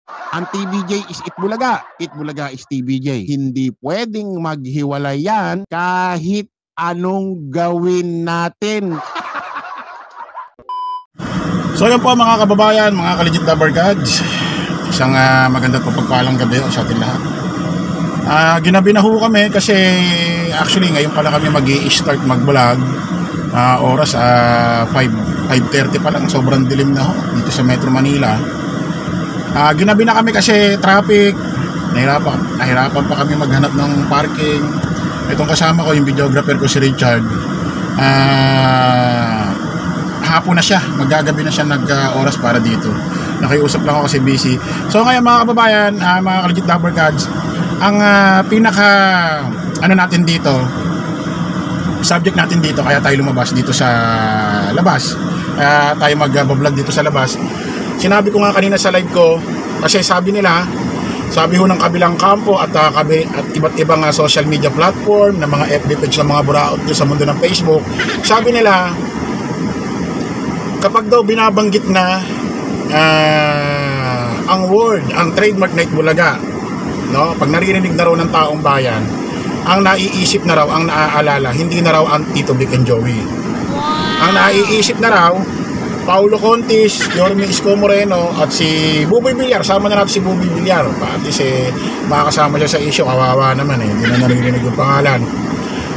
Ang TVJ is Itbulaga. Itbulaga is TVJ. Hindi pwedeng maghiwalay yan kahit anong gawin natin. So yun po mga kababayan, mga ka-legit lover gods. Isang maganda po pagpalang gabi sa ating lahat. Ginabi na ho kami kasi actually ngayon pala kami mag-i-start mag-vlog. Oras 5:30 pa lang, sobrang dilim na ho dito sa Metro Manila. Ginabi na kami kasi traffic. Nahirapan pa kami maghanap ng parking. Itong kasama ko, yung videographer ko si Richard, hapon na siya, maggagabi na siya nag-oras para dito. Nakiusap lang ako kasi busy. So ngayon mga kababayan, mga ka-legit lover gods, ang pinaka natin dito, subject natin dito, kaya tayo lumabas dito sa labas, tayo mag-vlog dito sa labas. Sinabi ko nga kanina sa live ko, kasi sabi ho ng kabilang kampo at iba't ibang social media platform na mga FB page ng mga buraot sa mundo ng Facebook, sabi nila kapag daw binabanggit na ang word, ang trademark na Itbulaga, no? Pag naririnig na raw ng taong bayan, ang naiisip na raw, ang naaalala, hindi na raw ang Tito Vic and Joey. Ang naiisip na raw Paulo Contis, Yorme Isko Moreno at si Buboy Villar. Sama na natin si Buboy Villar. Pati makakasama siya sa issue, kawawa naman hindi na naririnig yung pangalan.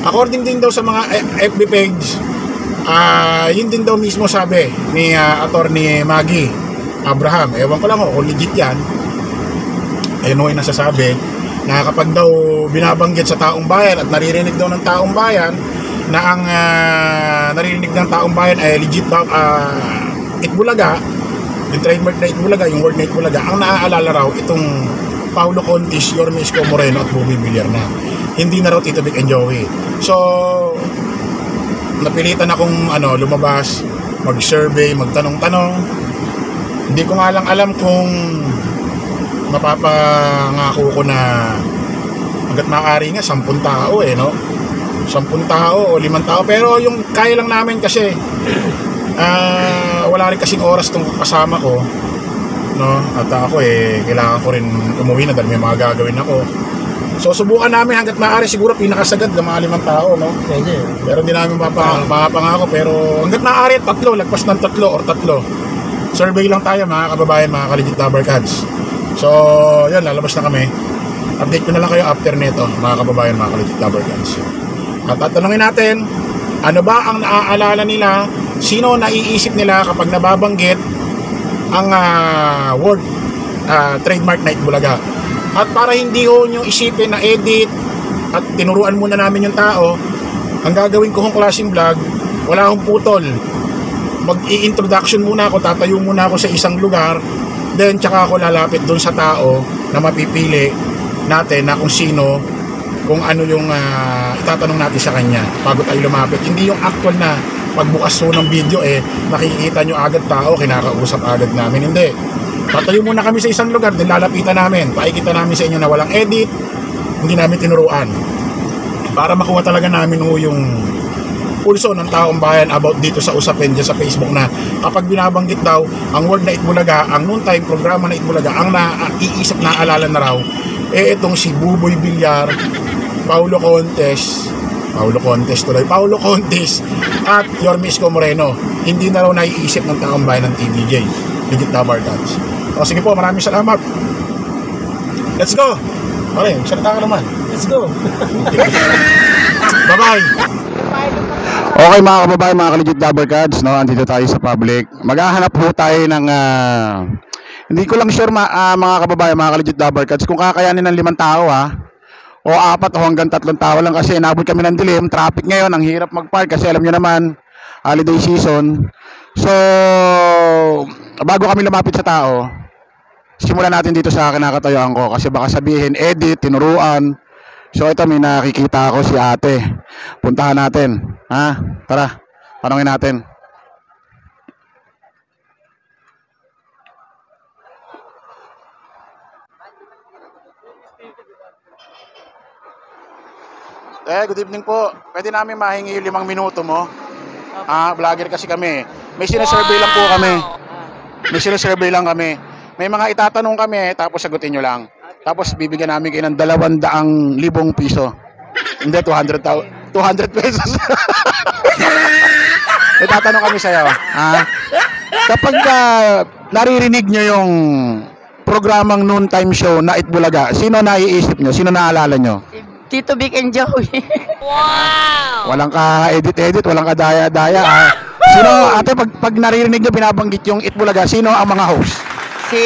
According din daw sa mga FB page, yun din daw mismo sabi ni Attorney Maggie Abraham. Ewan ko lang kung legit yan. Ayun yung nasasabi na kapag daw binabanggit sa taong bayan at naririnig daw ng taong bayan na ang naririnig ng taong bayan ay legit daw Itbulaga, yung trademark na Itbulaga, yung word na Itbulaga, ang naaalala raw itong Paulo Contis, Yorme Isko Moreno at Buboy Villar na. Hindi na raw Tito Vic and Joey. So napilitan akong lumabas, mag-survey, magtanong-tanong. Hindi ko nga lang alam kung mapapangako ko na hanggat maaari nga 10 tao no? 10 tao o 5 tao, pero yung kaya lang namin kasi wala rin kasing oras tong kasama ko, no? At ako kailangan ko rin umuwi na dahil may mga gagawin ako. So subukan namin hanggat maaari, siguro pinakasagad ng mga 5 tao, no? Pero hindi namin mapapangako, pero hanggat maaari 3, lagpas ng 3 or 3. Survey lang tayo mga kababayan, mga ka-legit lover gods. So yun, lalabas na kami. Update ko na lang kayo after nito mga kababayan, mga ka-legit lover gods. At tatanungin natin, ano ba ang naaalala nila, sino naiisip nila kapag nababanggit ang word trademark na Itbulaga. At para hindi ho nyo isipin na edit at tinuruan muna namin yung tao, ang gagawin ko hong klaseng vlog, wala akong putol. Mag-i-introduction muna ako, tatayo muna ako sa isang lugar, then tsaka ako lalapit doon sa tao na mapipili natin na kung sino, kung ano yung itatanong natin sa kanya bago tayo lumapit. Hindi yung actual na pagbukas ho ng video makikita nyo agad tao, kinakausap agad namin. Hindi. Tatayo muna kami sa isang lugar, din lalapitan namin, pakikita namin sa inyo na walang edit, hindi namin tinuruan, para makuha talaga namin yung pulso ng taong bayan about dito sa usapin dyan sa Facebook na kapag binabanggit daw ang word na Itbulaga, ang noon time programa na Itbulaga, ang naiisip na alala na raw itong si Buboy Villar, Paulo Contis at Yorme Isko Moreno. Hindi na raw naiisip ng taong bayan ng TVJ, legit lover gods. O sige po, maraming salamat. Let's go. Okay, salita ka naman. Let's go. Bye-bye. Okay mga kababayan, mga ka-legit lover gods, no? Andito tayo sa public. Maghahanap po tayo ng hindi ko lang sure mga kababayan, mga ka-legit lover gods, kung kakayanin ng 5 tao o 4 o hanggang 3 tao lang, kasi inabot kami ng dilim, traffic ngayon, ang hirap mag-park kasi alam nyo naman, holiday season. So bago kami lumapit sa tao, simulan natin dito sa kinakatayuan ko kasi baka sabihin edit, tinuruan. So ito, may nakikita ako si ate. Puntahan natin. Tara, tanongin natin. Good evening po. Pwede namin mahingi yung 5 minuto mo? Vlogger kasi kami. May sinasurvey lang po kami. May sinasurvey lang kami. May mga itatanong kami, tapos sagutin nyo lang. Tapos bibigyan namin kayo ng 200,000 piso. Hindi, 200 pesos. May tatanong kami sa'yo. Ha? Kapag naririnig nyo yung programang noontime show na Itbulaga, sino naiisip nyo? Sino naalala nyo? Tito Vic and Joey. Walang ka-edit-edit, walang ka-daya-daya. Sino, ate, pag naririnig nyo binabanggit yung Itbulaga, sino ang mga host? Si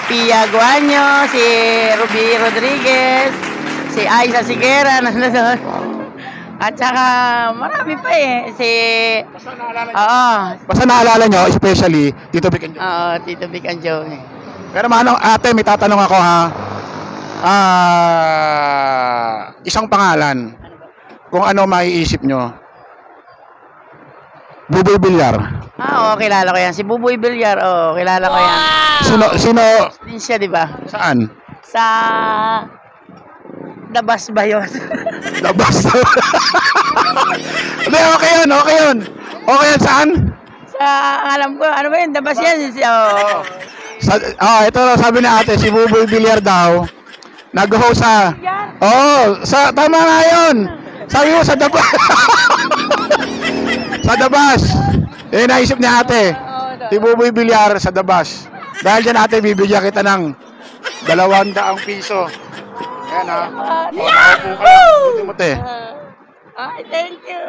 Pia Guanyo, si Ruby Rodriguez, si Aiza Sigera, nandun. At saka marami pa eh. Si... Oo. Basta naalala nyo, especially Tito Vic and Joey. Oo, Tito Vic and Joey. Pero manong, ate, may tatanong ako ha. Isang pangalan. Kung ano maiisip nyo. Buboy Villar. Oo, kilala ko yan. Si Buboy Villar, oo, kilala ko yan. Sino? Din siya, di ba? Saan? Sa... Dabas ba yun? Labas. Hindi, okay yun, okay yun. Okay yun, saan? Sa, alam ko, ano ba yun? Dabas yan. Oo. Ito sabi ni ate, si Buboy Villar daw. Nag-host sa... tama nga yun. Sabi mo sa Dabas. Sa Dabas. Eh, naisip ni ate. Si Buboy Villar sa Dabas. Dahil dyan ate, bibigyan kita ng 200 piso. Ayan ha. Nakaupo ka lang. Buti mo te. Ay, thank you.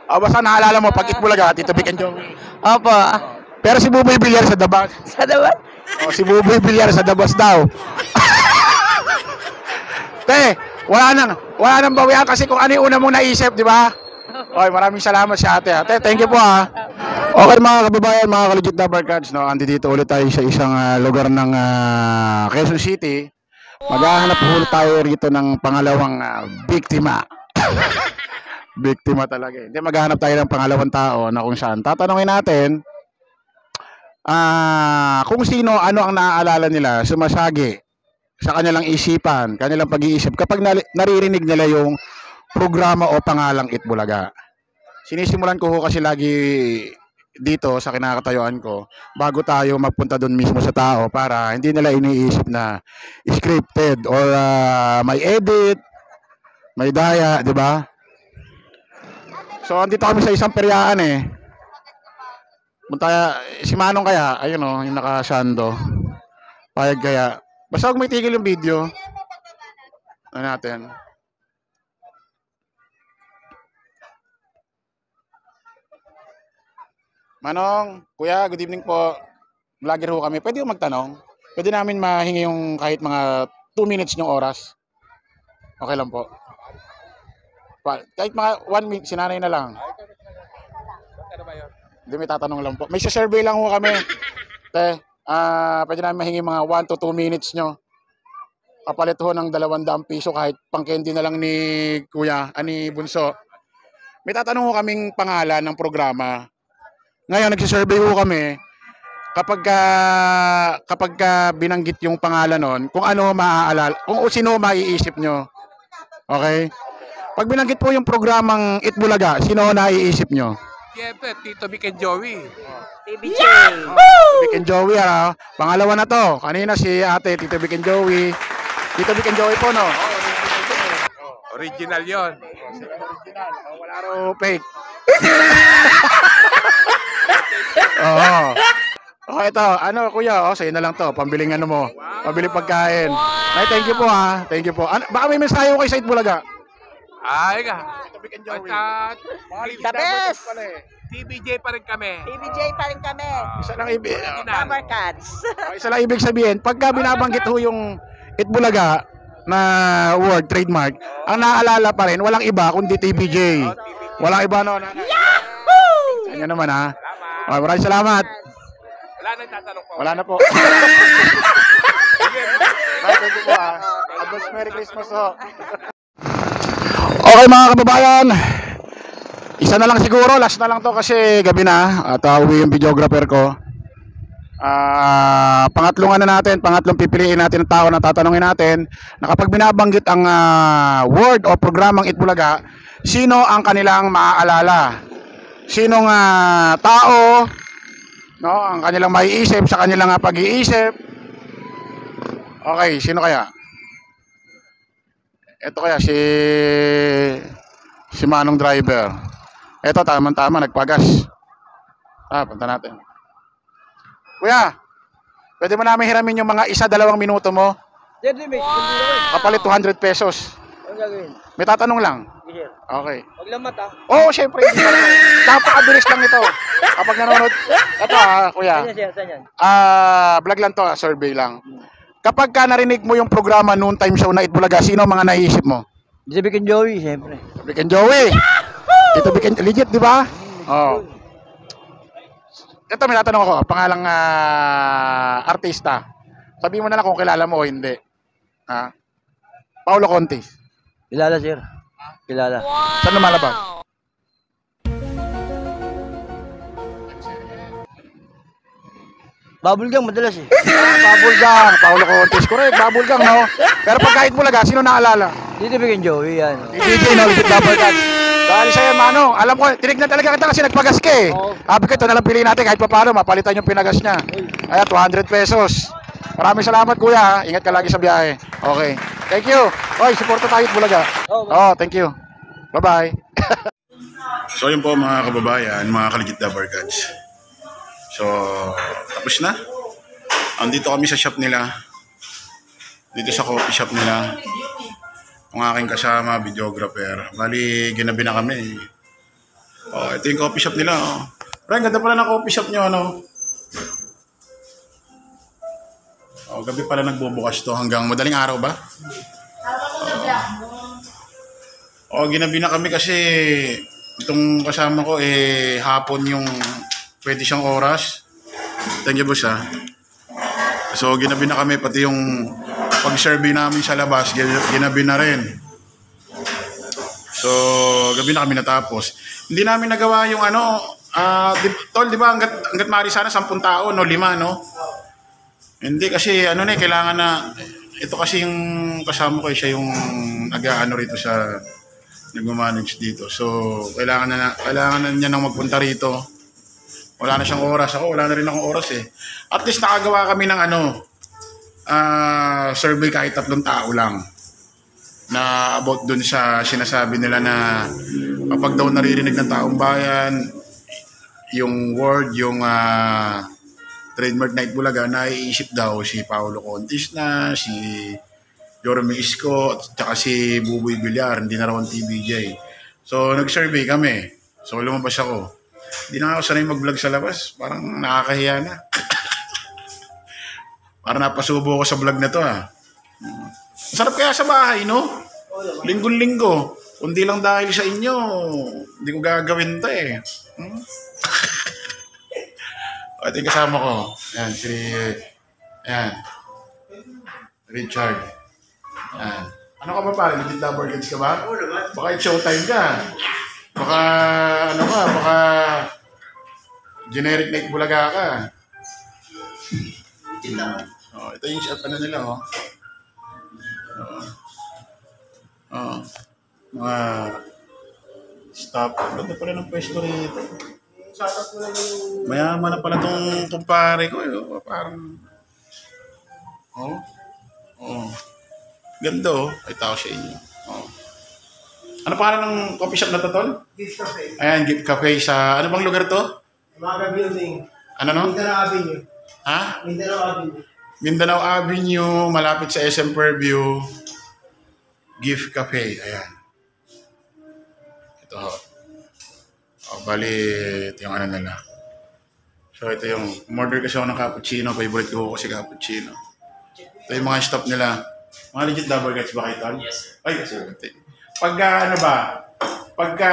Basta naalala mo, pag Itbulaga, Tito Vic and Joey. Opo. Pero si Buboy Villar sa Dabas. Sa Dabas? Si Buboy Villar sa Dabas daw. Te, wala nang bawian kasi kung ano yung una mong naisip, di ba? Okay, maraming salamat sa ate. Ate, thank you po ha. Okay mga kababayan, mga ka-legit Dabarkads, no? Andito ulit tayo sa isang lugar ng Quezon City. Maghahanap po tayo rito ng pangalawang biktima. Biktima talaga eh. Hindi, maghahanap tayo ng pangalawang tao na kung saan. Tatanungin natin kung sino, ano ang naaalala nila, sumasagi sa kanilang isipan, kanilang pag-iisip kapag naririnig nila yung programa o pangalang Itbulaga. Sinisimulan ko kasi lagi dito sa kinakatayuan ko bago tayo magpunta doon mismo sa tao para hindi nila iniisip na scripted or may edit, may daya, di ba? So andito kami sa isang peryaan eh. Si Manong kaya, ayun oh, yung nakasando. Payag kaya. Basta huwag may tigil yung video. Ano natin? Manong, kuya, good evening po. Vlogger ho kami. Pwede ho magtanong? Pwede namin mahingi yung kahit mga 2 minutes yung oras. Okay lang po. Kahit mga 1 minute, sinanay na lang. Hindi, may tatanong lang po. May survey lang ho kami. Te, pwede namin mahingi mga 1 to 2 minutes nyo. Kapalit ho ng 200 piso kahit pang-candy na lang ni Kuya, ni Bunso. May tatanong ho kaming pangalan ng programa. Ngayon, nagsisurvey ho kami kapag binanggit yung pangalan nun, kung ano maaalala, kung sino maiisip nyo. Okay? Pag binanggit po yung programang Itbulaga, sino naiisip nyo? Siyempre, Tito Vic and Joey. TBJ. Vic and Joey, pangalawa na to. Kanina si ate, Tito Vic and Joey. Tito Vic and Joey po, no? Original yon. Original. Wala ro fake. Oo. Okay, ito. Ano, kuya? Sa'yo na lang to. Pambiling ano mo. Pambiling pagkain. Ay, thank you po, ha. Thank you po. Baka may mensahe ko kay sa Itbulaga. Ay ka. Tito Vic and Joey. At The best. TBJ pa rin kami. TBJ pa rin kami. Isa lang ibig. Dabarkads. Isa lang ibig sabihin, pagka binabanggit ho yung Itbulaga na word, trademark, ang naaalala pa rin, walang iba kundi TBJ. Walang iba, no? Yahoo! Kanya naman, ha? Okay, maraming salamat. Wala nang tatanong po. Wala na po. Thank you po, ha? Advance Merry Christmas, ho. Okay, mga kababayan. Isa na lang siguro, last na lang to kasi gabi na at uwi yung videographer ko. Pangatlong pipiliin natin ang tao na tatanungin natin na kapag binabanggit ang word o programang Itbulaga, sino ang kanilang maaalala? Sinong tao, no, ang kanilang maiisip sa kanilang pag-iisip Okay, sino kaya? Ito kaya si Manong driver. Ito, tama-tama, nagpagas. Punta natin. Kuya, pwede mo namin hiramin yung mga 1-2 minuto mo? Kapalit 200 pesos. Ang gagawin? May tatanong lang. Sige. Okay. Huwag lang mata. Oo, syempre. Napakabilis lang ito. Kapag nanonood, ito kuya. Saan yan? Saan yan? Vlog lang to, survey lang. Kapag ka narinig mo yung programa Noon Time Show na Itbulaga, sino ang mga naiisip mo? Di sabihin Joey, siyempre. Vic and Joey. Ito Vic and legit, di ba? Oo. Ito, may tatanong ako. Pangalang artista. Sabihin mo na lang kung kilala mo o hindi. Paolo Contis. Kilala, sir. Kilala. Saan lumalabas? Bubblegum madalas eh. Bubblegum. Paolo Contis. Correct, Bubblegum, no? Pero pag kahit Bulaga, sino naalala? Di sabihin Joey, yan. DJ, no? Legit Double Cuts. Dahil sa'yo, Manong, alam ko, tinignan talaga kita kasi nagpagas ka eh. Oo. Sabi ko, ito na lang piliin natin kahit pa paano, mapalitan yung pinagas niya. Kaya 200 pesos. Maraming salamat, kuya. Ingat ka lagi sa biyahe. Okay. Thank you. Oy, suporta tayo at Bulaga. Oh, thank you. Bye-bye. So, yun po mga kababayan, mga kaligit Double Cuts. So, tapos na. Andito kami sa shop nila. Dito sa coffee shop nila. Ang aking kasama, videographer. Bali, ginabi na kami. Oh, ito yung coffee shop nila. Oh. Pero ganda pala ng coffee shop nyo, ano? Oh, gabi pala nagbubukas to hanggang madaling araw ba? Oh, ginabi na kami kasi itong kasama ko hapon yung pwede siyang oras. Thank you, boss, ha. So, ginabi na kami pati yung pag-survey namin sa labas, ginabi na rin. So, gabi na kami natapos. Hindi namin nagawa yung tol, di ba, hanggat maaari sana 10 tao, no? 5, no? Hindi kasi, kailangan na, ito kasi yung kasama ko, siya yung rito sa, nagmamanage dito. So, kailangan na niya nang magpunta rito. Wala na siyang oras. Ako, wala na rin akong oras eh. At least nakagawa kami ng survey kahit 3 tao lang. Na about dun sa sinasabi nila na kapag daw naririnig ng taong bayan, yung word, yung trademark Night Bulaga, naiisip daw si Paolo Contis na, si Yorme Isko, at saka si Buboy Villar, hindi na raw ang TBJ. So, nag-survey kami. So, lumabas ako. Hindi na ako sanay mag-vlog sa labas. Parang nakakahiya na. Parang napasubo ko sa vlog na to, ha. Masarap kaya sa bahay, no? Linggo-linggo. Kundi lang dahil sa inyo, hindi ko gagawin to eh. Ito yung kasama ko. Yan, Yan. Richard. Yan. Ano ka ba pa? Legit Double Cuts ka ba? Oo naman. Baka showtime ka. Baka, baka generic Night Bulaga ka. Oh, ito yung shot, nila, oh. Mga stop. Ganda pala ng pwesto rito. Mayaman na pala tong kumpare ko. Parang, ganda, oh. Ay, tao sa inyo. Ano pangalan ng coffee shop na to, Tol? Gift Cafe. Ayan, Gift Cafe sa... Ano bang lugar to? Umaga Building. Ano, no? Mindanao Avenue. Ha? Mindanao Avenue. Mindanao Avenue, malapit sa SM Fairview. Gift Cafe. Ayan. Ito. Bali, ito yung nila. So, ito yung... Umorder kasi ako ng cappuccino. Favorite ko kasi cappuccino. Ito yung mga stop nila. Mga legit Double Cuts ba kayo, Tol? Yes. Ay, kasi pagka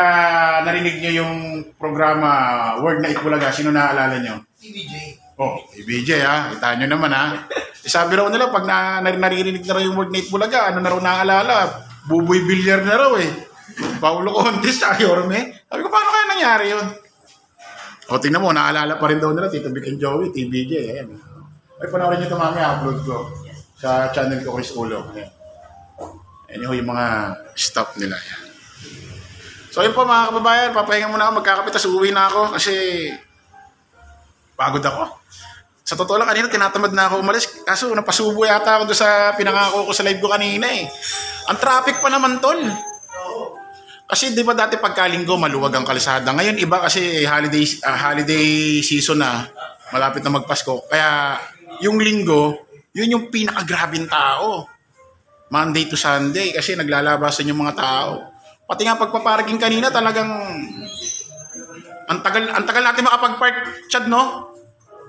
narinig nyo yung programa Word na Itbulaga, sino naaalala nyo? TBJ. Oh, TBJ, ha? Itaan nyo naman, ha? Sabi raw nila, pag naririnig na raw yung Word na Itbulaga, ano na raw naaalala? Buboy Villar na raw, eh. Paolo Contis, tsaka Yorme. Sabi ko, paano kaya nangyari yun? O, tingnan mo, naaalala pa rin daw nila, Tito Vic and Joey, TBJ, ayan. Ay, panoorin nyo ito mamaya, upload ko sa channel ko, Chris Ulo. Ayan. Ayan yung mga stop nila. Yan. So yun po mga kababayan, papahinga muna ako, magkakapit, tas uuwi na ako kasi pagod ako. Sa totoo lang, kanina tinatamad na ako umalis. Kaso napasubo yata ako doon sa pinangako ko sa live ko kanina eh. Ang traffic pa naman, tol. Kasi di ba dati pagkalinggo maluwag ang kalsada. Ngayon iba kasi holiday season na. Malapit na magpasko. Kaya yung linggo, yun yung pinakagrabing tao. Monday to Sunday kasi naglalabasan yung mga tao. Pati nga pagpaparking kanina talagang ang tagal natin makapag-park, Chad, no?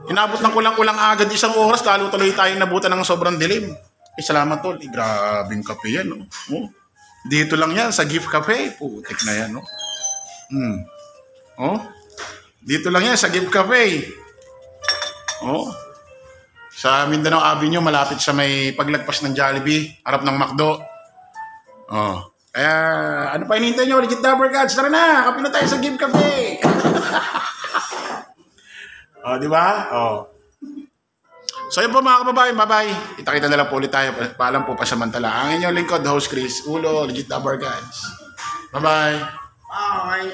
Inabot ng kulang-kulang agad 1 oras, lalo tuloy tayong nabutan ng sobrang dilim. Salamat, tol. Grabing kape yan, no? Oh. Dito lang yan, sa Gift Cafe. Putik na yan, no? Oh. Dito lang yan, sa Gift Cafe. Oh. Sa Mindanao Avenue, malapit sa may paglagpas ng Jollibee, harap ng McDo. Oh. Kaya, ano pa hinihintay nyo? Legit Dabber Gods, tara na! Kape na tayo sa Gift Cafe! Oh, di ba? Oh. So yun po mga kababayan, bye-bye. Kita-kita na lang po ulit tayo. Paalam po pasamantala. Ang inyong lingkod, host Chris Ulo, Legit Dabber Gods. Bye-bye. Bye.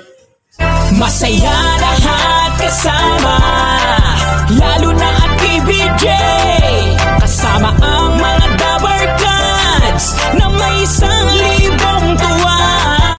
Masaya lahat kasama, lalo